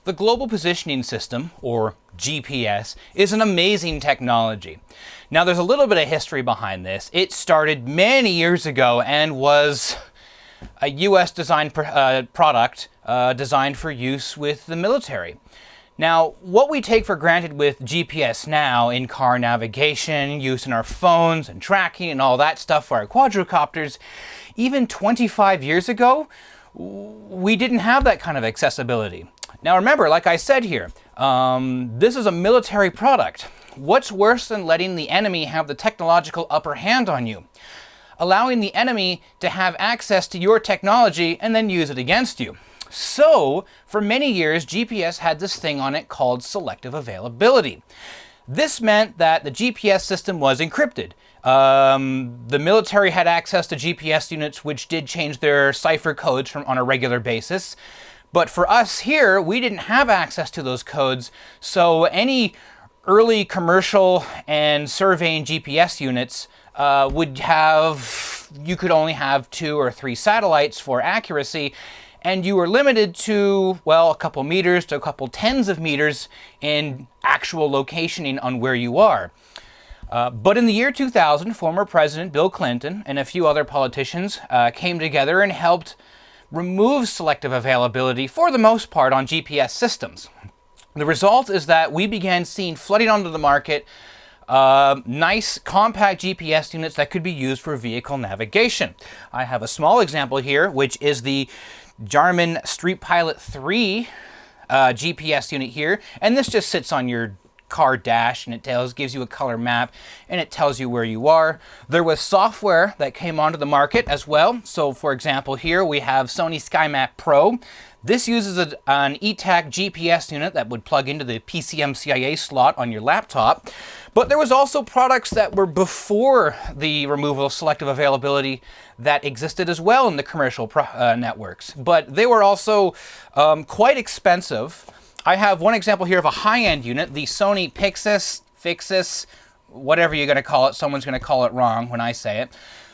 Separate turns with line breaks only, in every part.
The Global Positioning System, or GPS, is an amazing technology. Now there's a little bit of history behind this. It started many years ago and was a US designed product designed for use with the military. Now, what we take for granted with GPS now in car navigation, use in our phones and tracking and all that stuff for our quadricopters, even 25 years ago, we didn't have that kind of accessibility. Now remember, like I said here, this is a military product. What's worse than letting the enemy have the technological upper hand on you? Allowing the enemy to have access to your technology and then use it against you. So, for many years, GPS had this thing on it called selective availability. This meant that the GPS system was encrypted. The military had access to GPS units which did change their cipher codes on a regular basis. But for us here, we didn't have access to those codes, so any early commercial and surveying GPS units you could only have 2 or 3 satellites for accuracy, and you were limited to, well, a couple meters to a couple tens of meters in actual locationing on where you are. But in the year 2000, former President Bill Clinton and a few other politicians came together and helped remove selective availability for the most part on GPS systems. The result is that we began seeing flooding onto the market nice compact GPS units that could be used for vehicle navigation. I have a small example here, which is the Garmin Street Pilot 3 GPS unit here, and this just sits on your car dash and it gives you a color map and it tells you where you are. There was software that came onto the market as well. So for example here we have Sony SkyMap Pro. This uses an ETAC GPS unit that would plug into the PCMCIA slot on your laptop. But there was also products that were before the removal of selective availability that existed as well in the commercial networks. But they were also quite expensive. I have one example here of a high-end unit, the Sony Fixus, whatever you're going to call it. Someone's going to call it wrong when I say it.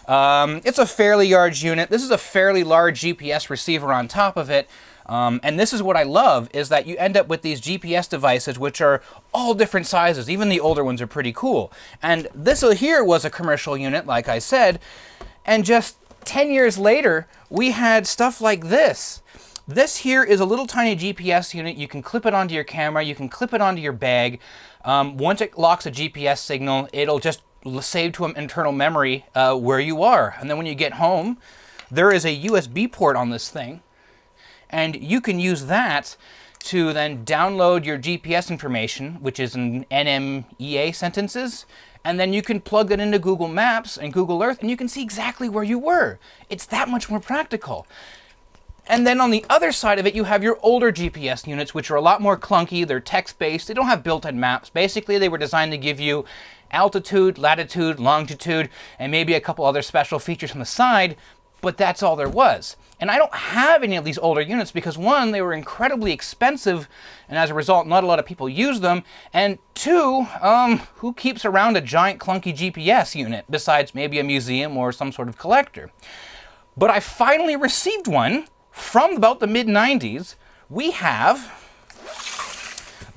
It's a fairly large unit. This is a fairly large GPS receiver on top of it. And this is what I love, is that you end up with these GPS devices which are all different sizes. Even the older ones are pretty cool. And this here was a commercial unit, like I said, and just 10 years later, we had stuff like this. This here is a little tiny GPS unit. You can clip it onto your camera, you can clip it onto your bag. Once it locks a GPS signal, it'll just save to an internal memory where you are. And then when you get home, there is a USB port on this thing. And you can use that to then download your GPS information, which is in NMEA sentences, and then you can plug that into Google Maps and Google Earth, and you can see exactly where you were. It's that much more practical. And then on the other side of it, you have your older GPS units, which are a lot more clunky. They're text-based. They don't have built-in maps. Basically, they were designed to give you altitude, latitude, longitude, and maybe a couple other special features on the side, but that's all there was. And I don't have any of these older units because, one, they were incredibly expensive, and as a result, not a lot of people use them, and two, who keeps around a giant clunky GPS unit besides maybe a museum or some sort of collector? But I finally received one from about the mid-90s. We have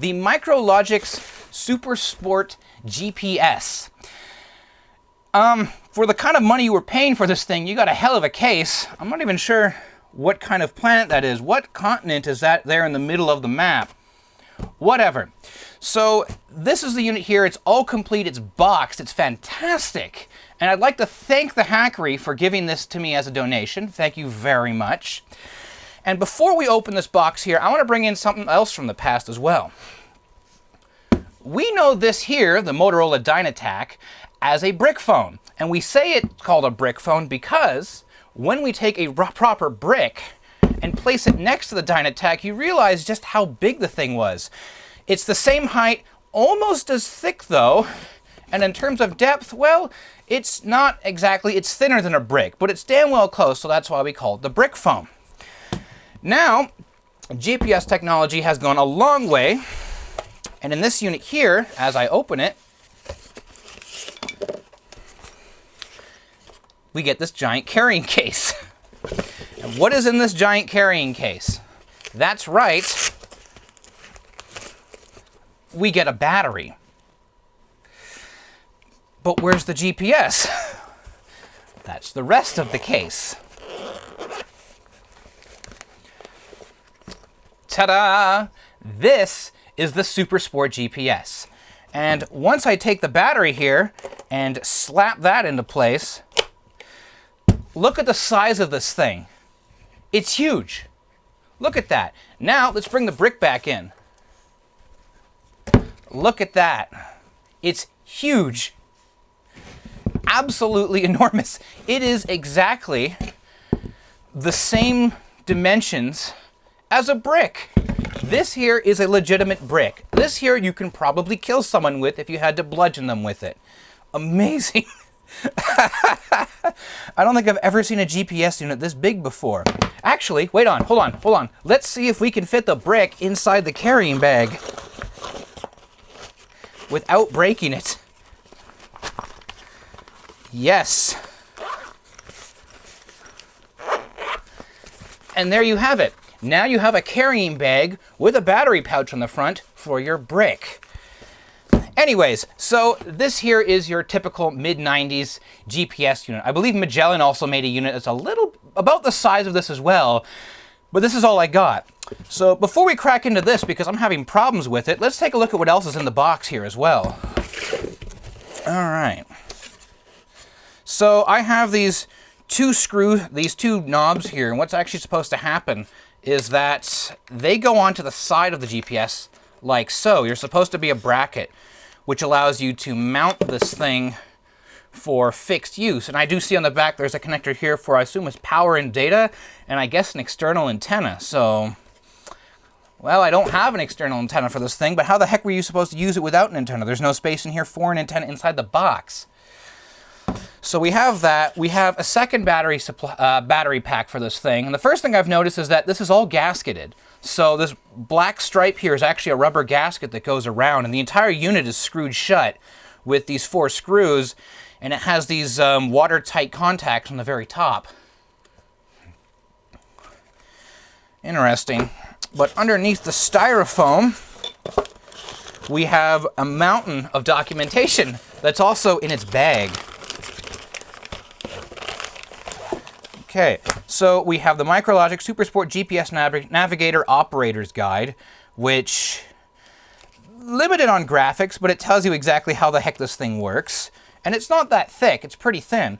the Micrologic's Supersport GPS. For the kind of money you were paying for this thing, you got a hell of a case. I'm not even sure what kind of planet that is. What continent is that there in the middle of the map? Whatever. So this is the unit here. It's all complete. It's boxed. It's fantastic. And I'd like to thank the Hackery for giving this to me as a donation. Thank you very much. And before we open this box here, I want to bring in something else from the past as well. We know this here, the Motorola Dynatac, as a brick phone. And we say it's called a brick phone because when we take a proper brick and place it next to the Dynatac, you realize just how big the thing was. It's the same height, almost as thick though, and in terms of depth, well, it's not exactly, it's thinner than a brick, but it's damn well close, so that's why we call it the brick phone. Now, GPS technology has gone a long way, and in this unit here, as I open it, we get this giant carrying case. And what is in this giant carrying case? That's right, we get a battery. But where's the GPS? That's the rest of the case. Ta-da! This is the Supersport GPS. And once I take the battery here and slap that into place, look at the size of this thing. It's huge. Look at that. Now, let's bring the brick back in. Look at that. It's huge. Absolutely enormous. It is exactly the same dimensions as a brick. This here is a legitimate brick. This here you can probably kill someone with if you had to bludgeon them with it. Amazing. I don't think I've ever seen a GPS unit this big before. Actually, wait on, hold on. Let's see if we can fit the brick inside the carrying bag without breaking it. Yes. And there you have it. Now you have a carrying bag with a battery pouch on the front for your brick. Anyways, so this here is your typical mid-90s GPS unit. I believe Magellan also made a unit that's a little about the size of this as well, but this is all I got. So before we crack into this, because I'm having problems with it, let's take a look at what else is in the box here as well. All right. So I have these two knobs here, and what's actually supposed to happen is that they go onto the side of the GPS like so. You're supposed to be a bracket, which allows you to mount this thing for fixed use. And I do see on the back there's a connector here for, I assume, it's power and data, and I guess an external antenna. So, well, I don't have an external antenna for this thing, but how the heck were you supposed to use it without an antenna? There's no space in here for an antenna inside the box. So we have that. We have a second battery pack for this thing. And the first thing I've noticed is that this is all gasketed. So this black stripe here is actually a rubber gasket that goes around, and the entire unit is screwed shut with these 4 screws, and it has these watertight contacts on the very top. Interesting. But underneath the styrofoam, we have a mountain of documentation that's also in its bag. Okay, so we have the Micrologic Supersport GPS Navigator Operator's Guide, which limited on graphics, but it tells you exactly how the heck this thing works. And it's not that thick, it's pretty thin.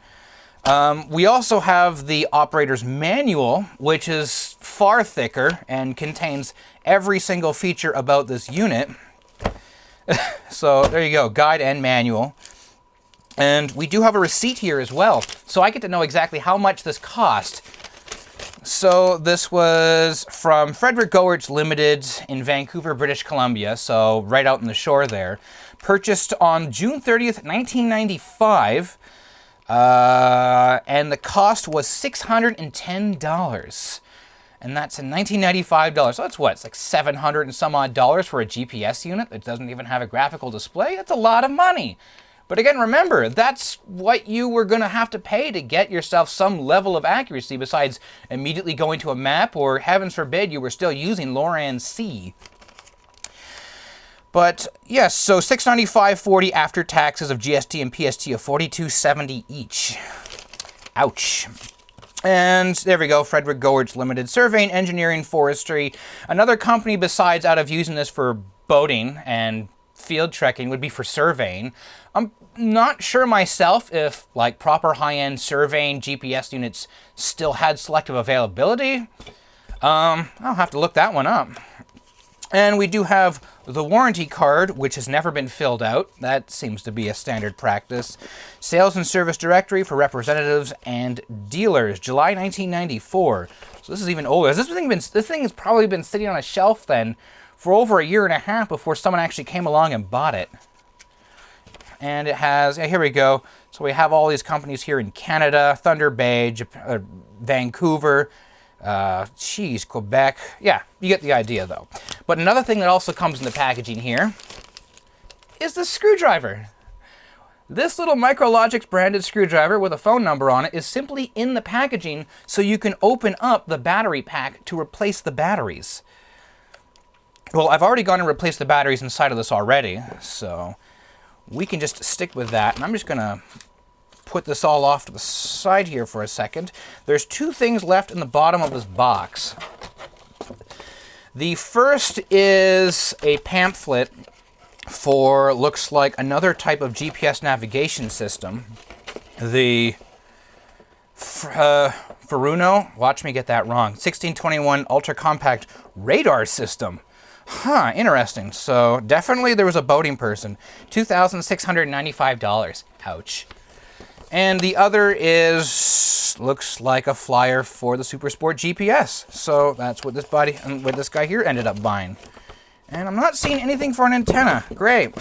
We also have the Operator's Manual, which is far thicker and contains every single feature about this unit. So there you go, guide and manual. And we do have a receipt here as well, so I get to know exactly how much this cost. So this was from Frederick Goertz Limited in Vancouver, British Columbia, so right out in the shore there. Purchased on June 30th, 1995, and the cost was $610. And that's in $1995. So that's what? It's like $700 and some odd dollars for a GPS unit that doesn't even have a graphical display? That's a lot of money. But again, remember, that's what you were going to have to pay to get yourself some level of accuracy besides immediately going to a map, or heavens forbid you were still using Loran-C. But yes, so $695.40 after taxes of GST and PST of $42.70 each. Ouch. And there we go, Frederick Goertz Limited. Surveying, engineering, forestry. Another company besides out of using this for boating and field trekking would be for surveying. I'm not sure myself if like proper high-end surveying GPS units still had selective availability. I'll have to look that one up. And we do have the warranty card, which has never been filled out. That seems to be a standard practice. Sales and service directory for representatives and dealers, July 1994. So this is even older. This thing has probably been sitting on a shelf then for over a year and a half before someone actually came along and bought it. And it has, here we go. So we have all these companies here in Canada, Thunder Bay, Vancouver, Quebec. Yeah, you get the idea though. But another thing that also comes in the packaging here is the screwdriver. This little Micrologic branded screwdriver with a phone number on it is simply in the packaging so you can open up the battery pack to replace the batteries. Well, I've already gone and replaced the batteries inside of this already, so we can just stick with that. And I'm just going to put this all off to the side here for a second. There's two things left in the bottom of this box. The first is a pamphlet for, looks like, another type of GPS navigation system. The Furuno, watch me get that wrong, 1621 ultra compact radar system. Huh, interesting. So definitely there was a boating person. $2,695. Ouch. And the other is, looks like a flyer for the Supersport GPS. So that's what this guy here ended up buying. And I'm not seeing anything for an antenna. Great.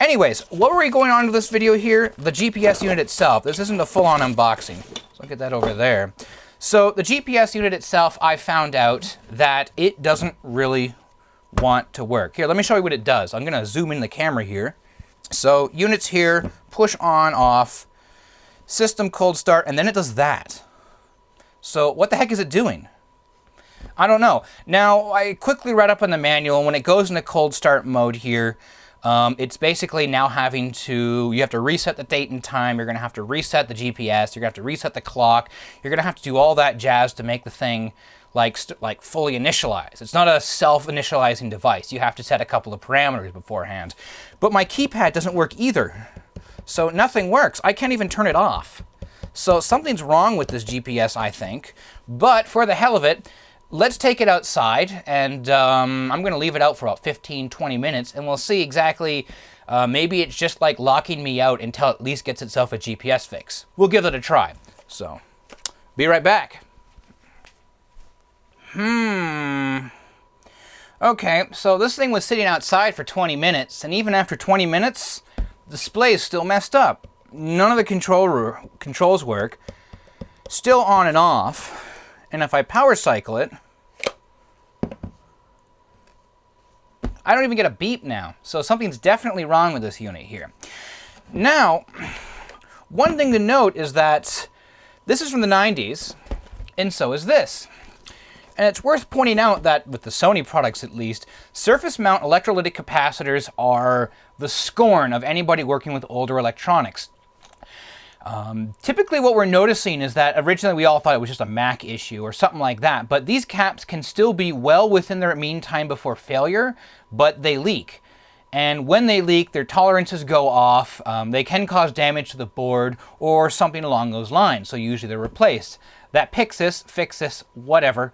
Anyways, what were we going on to this video here? The GPS unit itself. This isn't a full-on unboxing. So I'll get that over there. So the GPS unit itself, I found out that it doesn't really want to work. Here, let me show you what it does. I'm going to zoom in the camera here. So units here, push on, off, system cold start, and then it does that. So what the heck is it doing? I don't know. Now, I quickly read up on the manual, and when it goes into cold start mode here, it's basically now having to, you have to reset the date and time, you're going to have to reset the GPS, you're going to have to reset the clock, you're going to have to do all that jazz to make the thing like fully initialize. It's not a self-initializing device. You have to set a couple of parameters beforehand. But my keypad doesn't work either. So nothing works. I can't even turn it off. So something's wrong with this GPS, I think. But for the hell of it, let's take it outside, and I'm going to leave it out for about 15-20 minutes, and we'll see exactly, maybe it's just like locking me out until it at least gets itself a GPS fix. We'll give it a try. So, be right back. Okay, so this thing was sitting outside for 20 minutes, and even after 20 minutes, the display is still messed up. None of the controls work. Still on and off. And if I power cycle it, I don't even get a beep now. So something's definitely wrong with this unit here. Now, one thing to note is that this is from the 90s, and so is this. And it's worth pointing out that, with the Sony products at least, surface mount electrolytic capacitors are the scorn of anybody working with older electronics. Typically what we're noticing is that originally we all thought it was just a Mac issue or something like that, but these caps can still be well within their mean time before failure, but they leak. And when they leak, their tolerances go off, they can cause damage to the board or something along those lines, so usually they're replaced. That Pixis, Fixis, whatever,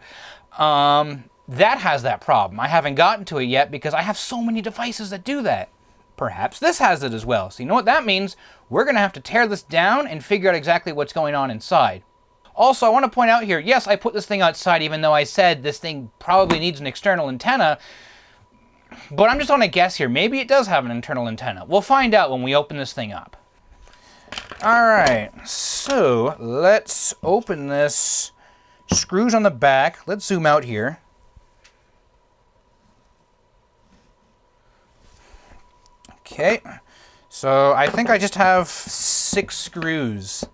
that has that problem. I haven't gotten to it yet because I have so many devices that do that. Perhaps this has it as well. So you know what that means? We're going to have to tear this down and figure out exactly what's going on inside. Also, I want to point out here, yes, I put this thing outside even though I said this thing probably needs an external antenna, but I'm just on a guess here. Maybe it does have an internal antenna. We'll find out when we open this thing up. Alright, so let's open this. Screws on the back. Let's zoom out here. Okay, so I think I just have 6 screws.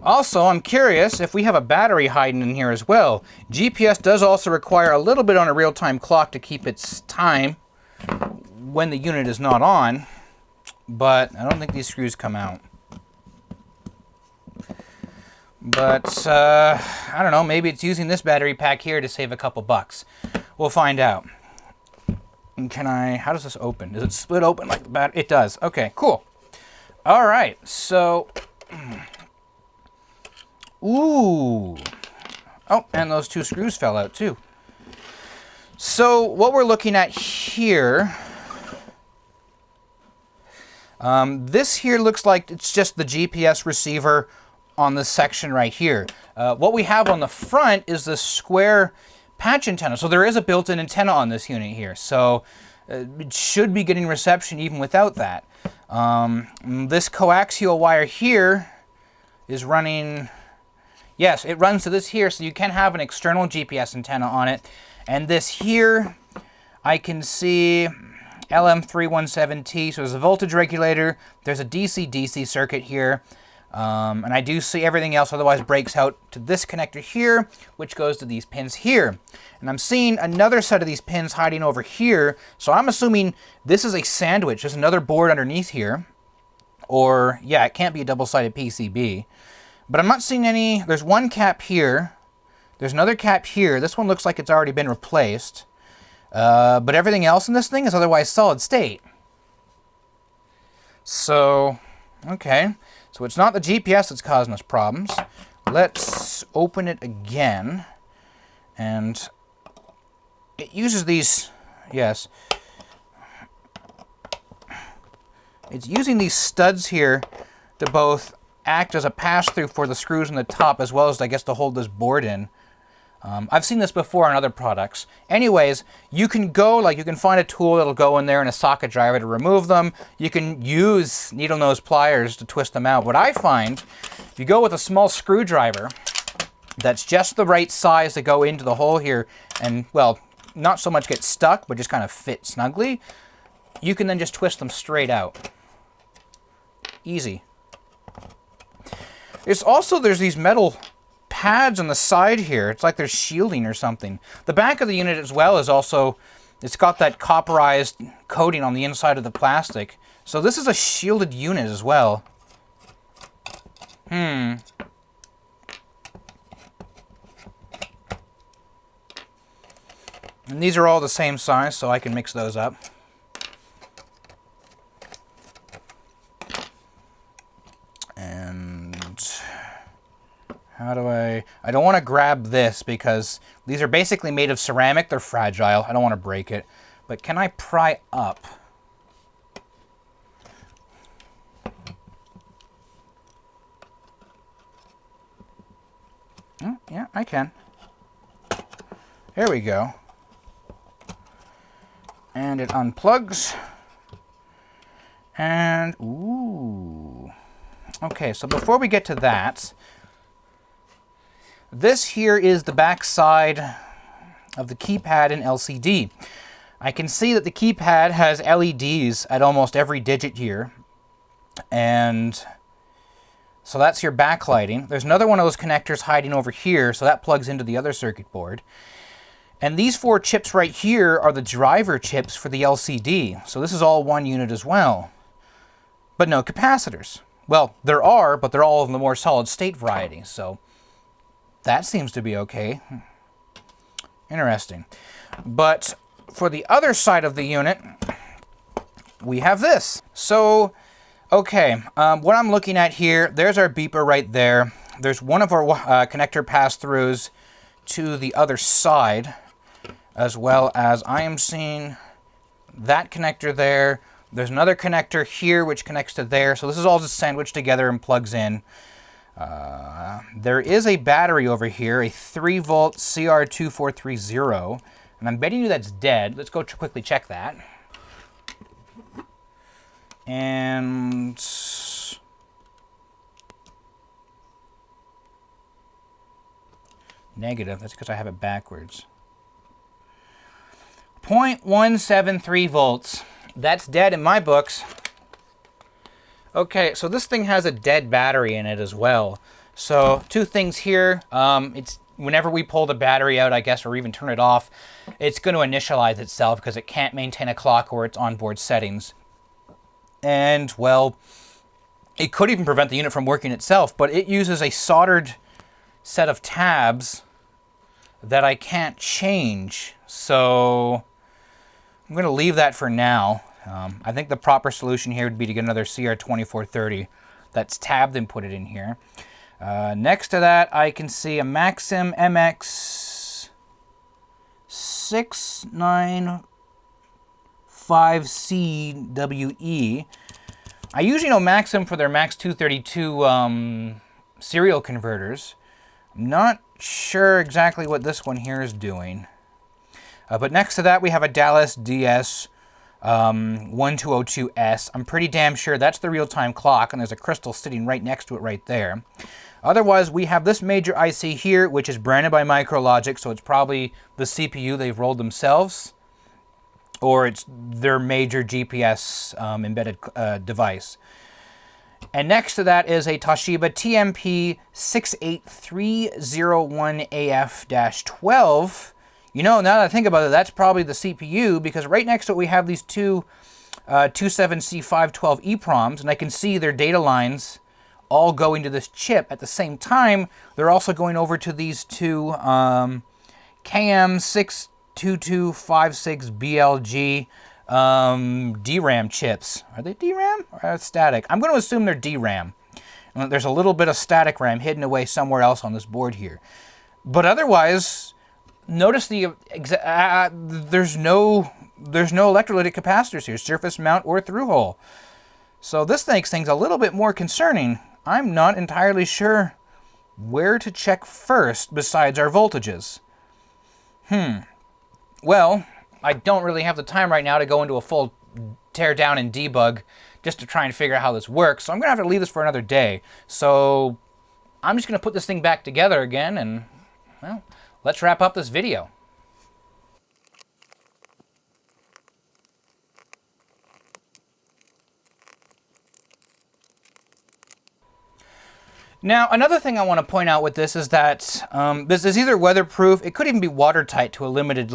Also, I'm curious if we have a battery hiding in here as well. GPS does also require a little bit on a real-time clock to keep its time when the unit is not on, but I don't think these screws come out. But, I don't know, maybe it's using this battery pack here to save a couple bucks. We'll find out. And how does this open? Does it split open like the battery? It does. Okay, cool. All right, so, ooh. Oh, and those 2 screws fell out too. So what we're looking at here, this here looks like it's just the GPS receiver on this section right here. What we have on the front is this square patch antenna. So there is a built-in antenna on this unit here. So it should be getting reception even without that. This coaxial wire here is running, yes, it runs to this here, so you can have an external GPS antenna on it. And this here, I can see LM317T, so there's a voltage regulator, there's a DC-DC circuit here. And I do see everything else otherwise breaks out to this connector here, which goes to these pins here. And I'm seeing another set of these pins hiding over here, so I'm assuming this is a sandwich. There's another board underneath here. Or, yeah, it can't be a double-sided PCB. But I'm not seeing any. There's one cap here. There's another cap here. This one looks like it's already been replaced. But everything else in this thing is otherwise solid state. So, okay. So it's not the GPS that's causing us problems. Let's open it again. And it uses these, yes. It's using these studs here to both act as a pass-through for the screws in the top as well as, I guess, to hold this board in. I've seen this before on other products. Anyways, you can find a tool that'll go in there and a socket driver to remove them. You can use needle nose pliers to twist them out. What I find, if you go with a small screwdriver that's just the right size to go into the hole here and, well, not so much get stuck, but just kind of fit snugly, you can then just twist them straight out. Easy. There's these metal pads on the side here. It's like there's shielding or something. The back of the unit as well is also, it's got that copperized coating on the inside of the plastic. So this is a shielded unit as well. And these are all the same size, so I can mix those up. How do I don't want to grab this because these are basically made of ceramic. They're fragile. I don't want to break it. But can I pry up? Yeah, I can. There we go. And it unplugs. And, ooh. Okay, so before we get to that, this here is the back side of the keypad in LCD. I can see that the keypad has LEDs at almost every digit here. And so that's your backlighting. There's another one of those connectors hiding over here, so that plugs into the other circuit board. And these 4 chips right here are the driver chips for the LCD. So this is all one unit as well. But no capacitors. Well, there are, but they're all of the more solid state variety, so that seems to be okay. Interesting. But for the other side of the unit, we have this. So, okay, what I'm looking at here, there's our beeper right there. There's one of our connector pass-throughs to the other side, as well as I am seeing that connector there. There's another connector here which connects to there. So this is all just sandwiched together and plugs in. There is a battery over here, a 3-volt CR2430, and I'm betting you that's dead. Let's go quickly check that. And negative, that's because I have it backwards. 0.173 volts. That's dead in my books. Okay, so this thing has a dead battery in it as well. So 2 things here. It's whenever we pull the battery out, I guess, or even turn it off, it's going to initialize itself because it can't maintain a clock or its onboard settings. And, well, it could even prevent the unit from working itself, but it uses a soldered set of tabs that I can't change. So I'm going to leave that for now. I think the proper solution here would be to get another CR2430 that's tabbed and put it in here. Next to that, I can see a Maxim MX 695CWE. I usually know Maxim for their Max 232 serial converters. I'm not sure exactly what this one here is doing. But next to that, we have a Dallas DS 1202S. I'm pretty damn sure that's the real-time clock, and there's a crystal sitting right next to it right there. Otherwise, we have this major IC here, which is branded by Micrologic, so it's probably the CPU they've rolled themselves, or it's their major GPS embedded device. And next to that is a Toshiba TMP 68301AF-12. You know, now that I think about it, that's probably the CPU, because right next to it we have these two 27C512 EEPROMs, and I can see their data lines all going to this chip. At the same time, they're also going over to these two KM62256BLG DRAM chips. Are they DRAM or static? I'm going to assume they're DRAM. There's a little bit of static RAM hidden away somewhere else on this board here. But otherwise, notice there's no electrolytic capacitors here, surface mount or through hole. So this makes things a little bit more concerning. I'm not entirely sure where to check first besides our voltages. Well, I don't really have the time right now to go into a full tear down and debug just to try and figure out how this works. So I'm going to have to leave this for another day. So I'm just going to put this thing back together again and, well, let's wrap up this video. Now, another thing I want to point out with this is that this is either weatherproof, it could even be watertight to a limited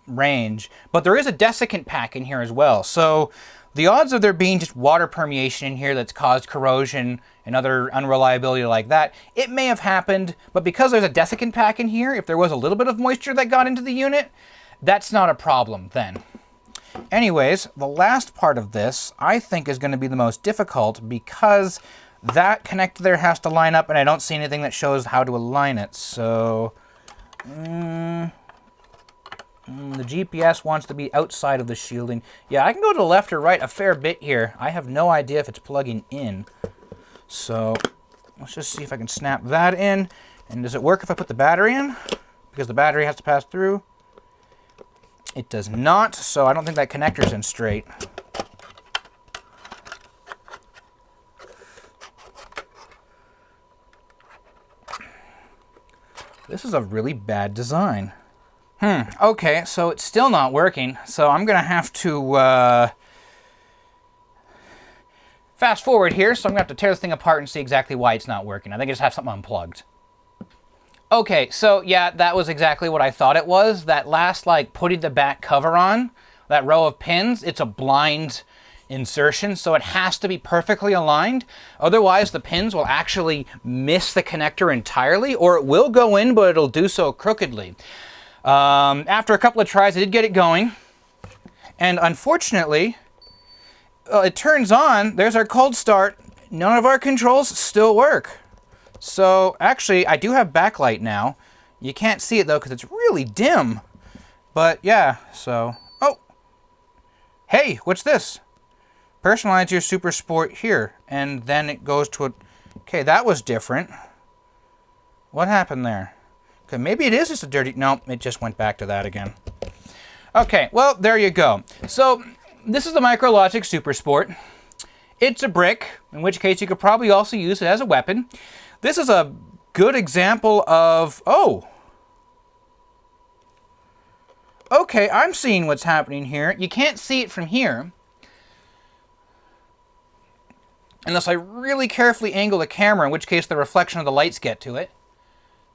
range, but there is a desiccant pack in here as well. So the odds of there being just water permeation in here that's caused corrosion and other unreliability like that, it may have happened, but because there's a desiccant pack in here, if there was a little bit of moisture that got into the unit, that's not a problem then. Anyways, the last part of this I think is going to be the most difficult, because that connector there has to line up, and I don't see anything that shows how to align it. So the GPS wants to be outside of the shielding. Yeah, I can go to the left or right a fair bit here. I have no idea if it's plugging in. So let's just see if I can snap that in. And does it work if I put the battery in? Because the battery has to pass through. It does not, so I don't think that connector's in straight. This is a really bad design. Okay, so it's still not working, so I'm gonna have to fast forward here, so I'm gonna have to tear this thing apart and see exactly why it's not working. I think I just have something unplugged. Okay, so yeah, that was exactly what I thought it was. That last, putting the back cover on, that row of pins, it's a blind insertion, so it has to be perfectly aligned. Otherwise, the pins will actually miss the connector entirely, or it will go in, but it'll do so crookedly. After a couple of tries, I did get it going, and unfortunately, it turns on. There's our cold start. None of our controls still work. So actually, I do have backlight now. You can't see it though because it's really dim. But yeah, so oh, hey, what's this? Personalize your Supersport here, and then it goes to a... Okay, that was different. What happened there? Okay, maybe it is just a dirty... No, it just went back to that again. Okay, well, there you go. So, this is the Micrologic Supersport. It's a brick, in which case you could probably also use it as a weapon. This is a good example of... Oh! Okay, I'm seeing what's happening here. You can't see it from here, unless I really carefully angle the camera, in which case the reflection of the lights get to it.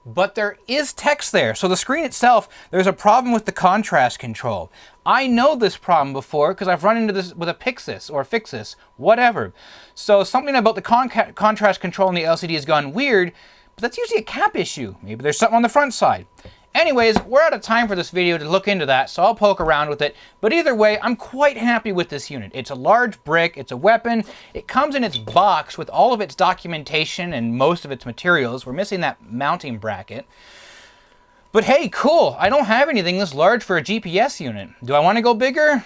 But there is text there. So the screen itself, there's a problem with the contrast control. I know this problem before because I've run into this with a Pixis or Fixis, whatever. So something about the contrast control in the LCD has gone weird, but that's usually a cap issue. Maybe there's something on the front side. Anyways, we're out of time for this video to look into that, so I'll poke around with it. But either way, I'm quite happy with this unit. It's a large brick, it's a weapon, it comes in its box with all of its documentation and most of its materials. We're missing that mounting bracket. But hey, cool, I don't have anything this large for a GPS unit. Do I want to go bigger?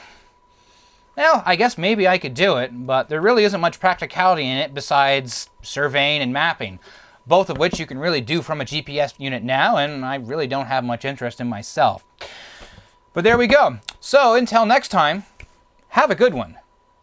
Well, I guess maybe I could do it, but there really isn't much practicality in it besides surveying and mapping, both of which you can really do from a GPS unit now, and I really don't have much interest in myself. But there we go. So until next time, have a good one.